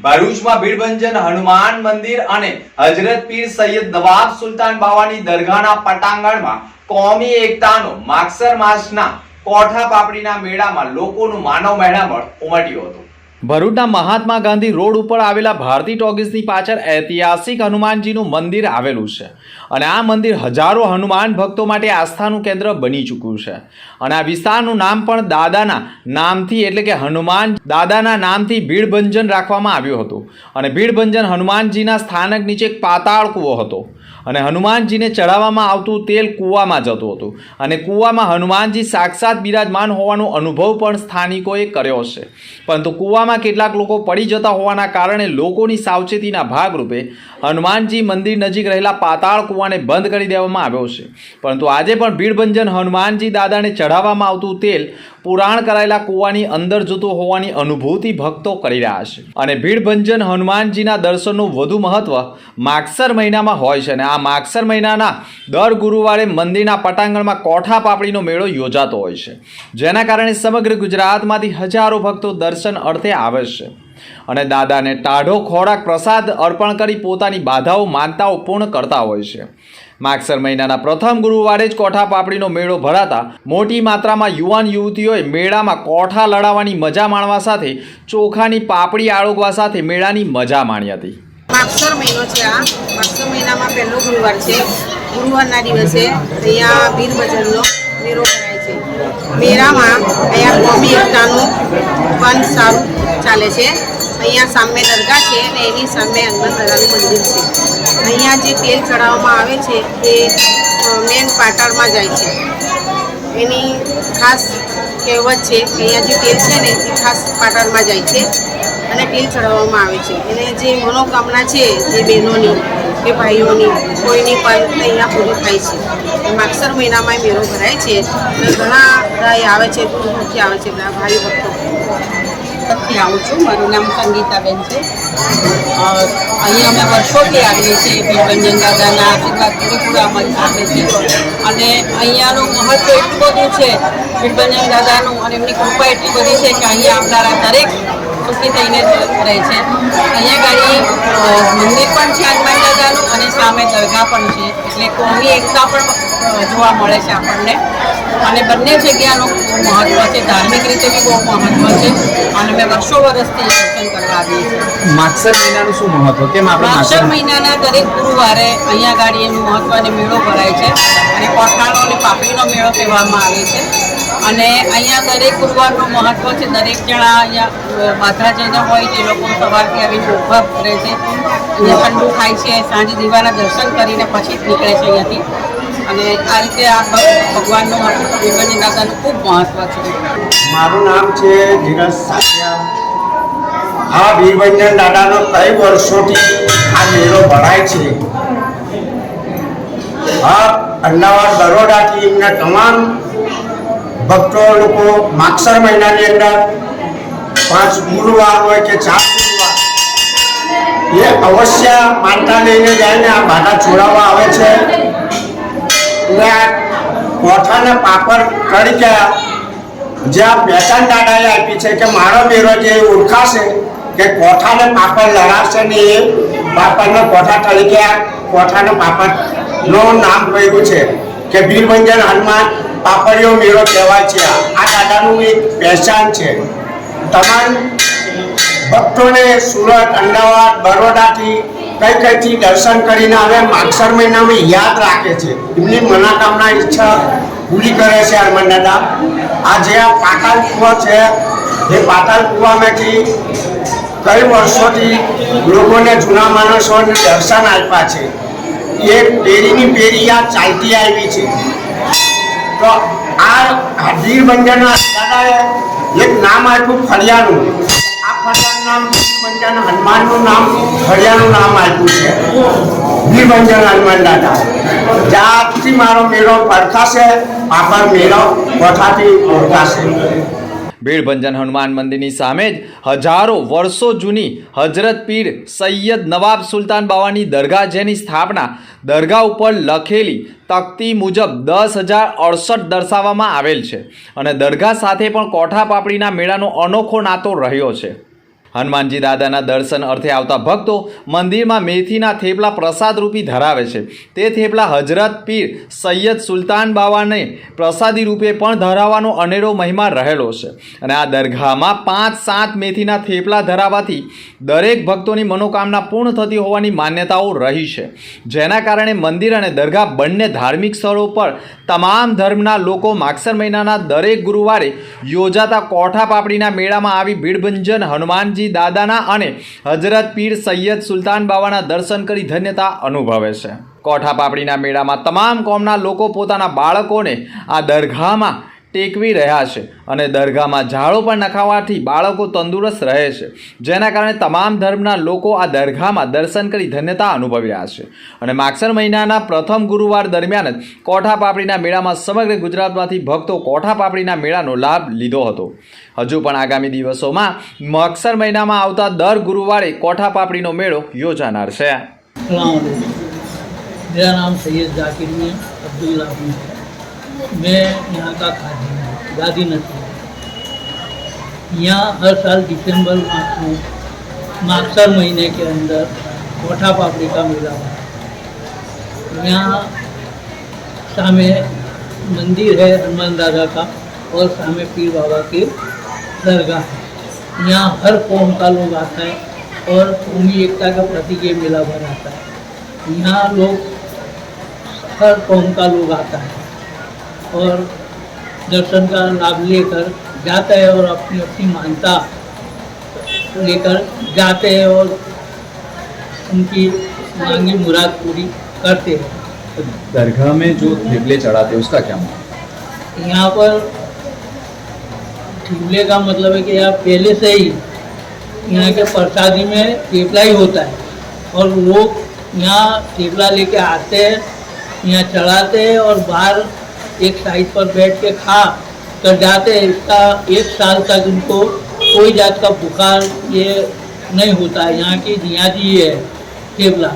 ભરૂચમાં ભીડભંજન હનુમાન મંદિર અને હજરત પીર સૈયદ નવાબ સુલતાન બાવાની દરગાહના પટાંગણમાં કોમી એકતાનો માગસર માસના કોઠા પાપડીના મેળામાં લોકોનું માનવ મહેરામણ ઉમટ્યું હતું। ભરૂચના મહાત્મા ગાંધી રોડ ઉપર આવેલા ભારતી ટોકીઝની પાછળ ઐતિહાસિક હનુમાનજીનું મંદિર આવેલું છે અને આ મંદિર હજારો હનુમાન ભક્તો માટે આસ્થાનું કેન્દ્ર બની ચૂક્યું છે અને આ વિસ્તારનું નામ પણ દાદાના નામથી એટલે કે હનુમાન દાદાના નામથી ભીડભંજન રાખવામાં આવ્યું હતું અને ભીડભંજન હનુમાનજીના સ્થાનક નીચે એક પાતાળ કૂવો હતો અને હનુમાનજીને ચડાવવામાં આવતું તેલ કૂવામાં જતું હતું અને કૂવામાં હનુમાનજી સાક્ષાત બિરાજમાન હોવાનો અનુભવ પણ સ્થાનિકોએ કર્યો છે, પરંતુ કૂવામાં કેટલાક લોકો પડી જતા હોવાના કારણે લોકોની સાવચેતીના ભાગરૂપે હનુમાનજી મંદિર નજીક રહેલા પાતાળ કૂવાને બંધ કરી દેવામાં આવ્યો છે। પરંતુ આજે પણ ભીડભંજન હનુમાનજી દાદાને ચઢાવવામાં આવતું તેલ પુરાણ કરાયેલા કૂવાની અંદર જતું હોવાની અનુભૂતિ ભક્તો કરી રહ્યા છે અને ભીડભંજન હનુમાનજીના દર્શનનું વધુ મહત્વ માગસર મહિનામાં હોય છે અને આ માગસર મહિનાના દર ગુરુવારે મંદિરના પટાંગણમાં કોઠા પાપડીનો મેળો યોજાતો હોય છે, જેના કારણે સમગ્ર ગુજરાતમાંથી હજારો ભક્તો દર્શન અર્થે આવે છે અને દાદાને ટાઢો ખોરાક પ્રસાદ અર્પણ કરી પોતાની બાધાઓ માનતાઓ પૂર્ણ કરતા હોય છે। માગસર મહિનાના પ્રથમ ગુરુવારે જ કોઠા પાપડીનો મેળો ભરાતા મોટી માત્રામાં યુવાન યુવતીઓએ મેળામાં કોઠા લડાવવાની મજા માણવા સાથે ચોખાની પાપડી આળોગવા સાથે મેળાની મજા માણી હતી। માગસર મહિનો છે। આ માગસર મહિનામાં પહેલો ગુરુવાર છે। ગુરુવારના દિવસે અહીંયા ભીડભંજનનો મેળો ભરાય છે। મેળામાં અહીંયા કોમી એકતાનું પણ સારું ચાલે છે। અહીંયા સામે દરગાહ છે અને એની સામે હનુમાન દાદાનું મંદિર છે। અહીંયા જે તેલ ચડાવવામાં આવે છે એ મેન પાટણમાં જાય છે। એની ખાસ કહેવત છે કે અહીંયા જે તેલ છે ને એ ખાસ પાટણમાં જાય છે અને તેલ ચડાવવામાં આવે છે અને જે મનોકામના છે જે બહેનોની કે ભાઈઓની કોઈની પણ અહીંયા પૂરી થાય છે। માગસર મહિનામાં મેળો ભરાય છે અને ઘણા બધા આવે છે, દૂર દૂરથી આવે છે બધા ભાઈ ભક્તો। થી આવું છું, મારું નામ સંગીતાબેન છે। અહીંયા અમે વર્ષોથી આવીએ છીએ, ભીડભંજન દાદાના આશીર્વાદ પૂરેપૂરા આપે છે અને અહીંયાનું મહત્વ એટલું બધું છે ભીડભંજન દાદાનું અને એમની કૃપા એટલી બધી છે કે અહીંયા આવનારા દરેક સુખી થઈને રહે છે। અહીંયા ગાડી મંદિર પણ છે હનુમાન દાદાનું અને સામે દરગાહ પણ છે, એટલે કોમી એકતા પણ જોવા મળે છે આપણને અને બંને જગ્યાનું મહત્વ છે, ધાર્મિક રીતે બી બહુ મહત્વ છે અને અમે વર્ષો વર્ષથી દર્શન કરવા આવીએ છીએ। માગસર મહિનાનું શું મહત્વ? કેમ આપણે માગસર મહિનાના દરેક ગુરુવારે અહીંયા ગાડી એનું મહત્વ અને મેળો ભરાય છે અને કોઠાનો અને પાપડીનો મેળો કહેવામાં આવે છે અને અહીંયા દરેક ગુરુવારનું મહત્વ છે। દરેક જણા અહીંયા બાધા જઈને હોય તે લોકો સવારથી આવીને ઉભા કરે છે, અહીંયા ઠંડુ ખાય છે, સાંજે દીવાના દર્શન કરીને પછી જ નીકળે છે અહીંયાથી અને આ રીતે આ ભગવાનનું ભીડભંજન દાદાનું ખૂબ મહત્વ છે। મારું નામ છે ધીરજ સાચિયા। આ ભીડભંજન દાદાનો કઈ વર્ષોથી આ મેળો ભરાય છે। આ અમદાવાદ બરોડાથી એમના તમામ ભક્તો લોકો માગસર મહિનાની અંદર 5 ગુરુવાર હોય કે 4 ગુરુવાર એ અવશ્ય માનતા લઈને જાય આ બાધા છોડાવવા આવે છે। કોઠાને પાપડ તરીકે જ્યાં પહેચાન દાદાએ આપી છે કે મારો મેળો જે ઓળખાશે કે કોઠાને પાપડ લડાશે ને એ પાપડને કોઠા તરીકે આ કોઠાને પાપડનું નામ કહ્યું છે કે ભીડભંજન હનુમાન પાપડીયો મેળો કહેવાય છે। આ દાદાનું એક પહેચાન છે। તમામ ભક્તોને સુરત, અમદાવાદ, બરોડાથી કઈથી દર્શન કરીને હવે માગસર મહિનામાં યાદ રાખે છે, એમની મનોકામના ઈચ્છા પૂરી કરે છે હનુમાન દાદા। આ જે આ પાતાળ કૂવો છે એ પાતાળ કૂવામાંથી કઈ વર્ષોથી લોકોને જૂના માણસોને દર્શન આપ્યા છે। એ પેઢીની પેઢી આ ચાલતી આવી છે। તો આ ભીડભંજન દાદાએ એક નામ આપ્યું ફળિયાનું। આ ફળિયાનું નામ ભીડભંજન હનુમાનનું નામ ફળિયાનું નામ આપ્યું છે ભીડભંજન હનુમાન દાદા। જ્યાંથી મારો મેળો પડખાશે પાપડ મેળો કોઠાથી ઓળખાશે। ભીડભંજન હનુમાન મંદિરની સામે જ હજારો વર્ષો જૂની હજરત પીર સૈયદ નવાબ સુલતાન બાવાની દરગાહ, જેની સ્થાપના દરગાહ ઉપર લખેલી તકતી મુજબ 10,068 દર્શાવવામાં આવેલ છે અને દરગાહ સાથે પણ કોઠા પાપડીના મેળાનો અનોખો નાતો રહ્યો છે। હનુમાનજી દાદાના દર્શન અર્થે આવતા ભક્તો મંદિરમાં મેથીના થેપલા પ્રસાદ રૂપી ધરાવે છે. તે થેપલા હજરત પીર સૈયદ સુલતાન બાવાને પ્રસાદી રૂપે પણ ધરાવવાનો અનેરો મહિમા રહેલો છે. અને આ દરગાહમાં 5-7 મેથીના થેપલા ધરાવવાથી દરેક ભક્તોની મનોકામના પૂર્ણ થતી હોવાની માન્યતાઓ રહી છે. જેના કારણે મંદિર અને દરગાહ બંને ધાર્મિક સ્થળો પર તમામ ધર્મના લોકો માગસર મહિનાના દરેક ગુરુવારે યોજાતા કોઠા પાપડીના મેળામાં આવી ભીડભંજન હનુમાનજી દાદાના અને હજરત પીર સૈયદ સુલતાન બાવાના દર્શન કરી ધન્યતા અનુભવે છે. કોઠા પાપડીના મેળામાં તમામ કોમના લોકો પોતાના બાળકોને આ દરગાહમાં ટેકવી રહ્યા છે અને દરગાહમાં ઝાડો પણ નખાવવાથી બાળકો તંદુરસ્ત રહે છે. જેના કારણે તમામ ધર્મના લોકો આ દરગાહમાં દર્શન કરી ધન્યતા અનુભવી રહ્યા છે. અને માગસર મહિનાના પ્રથમ ગુરુવાર દરમિયાન જ કોઠા પાપડીના મેળામાં સમગ્ર ગુજરાતમાંથી ભક્તો કોઠા પાપડીના મેળાનો લાભ લીધો હતો. હજુ પણ આગામી દિવસોમાં માગસર મહિનામાં આવતા દર ગુરુવારે કોઠા પાપડીનો મેળો યોજાનાર છે. मेरा नाम सैयद जाकिर में अब्दुल्ला है. मैं यहाँ का खादी गादी नदी. यहाँ हर साल दिसंबर माह में मागसर महीने के अंदर कोठा पापड़ी का मेला हुआ. यहाँ सामने मंदिर है हनुमान दादा का और सामने पीर बाबा की दरगाह है. यहाँ हर कौम का लोग आता है और कौमी एकता का प्रतीक ये मेला भराता है. यहाँ लोग हर कौम का लोग आता है और दर्शन का लाभ लेकर जाते हैं और अपनी अपनी मान्यता लेकर जाते हैं और उनकी मांगी मुराद पूरी करते हैं. दरगाह में जो थेपले चढ़ाते हैं उसका क्या मतलब? यहाँ पर ठेपले का मतलब है कि यहाँ पहले से ही यहाँ के प्रसादी में थेपला ही होता है और लोग यहाँ थेपला लेके आते हैं, यहाँ चढ़ाते हैं और बाहर एक साइड पर बैठ के खा कर जाते हैं. इसका 1 साल तक उनको कोई जात का बुखार ये नहीं होता है. यहाँ की जियादी है थेपला.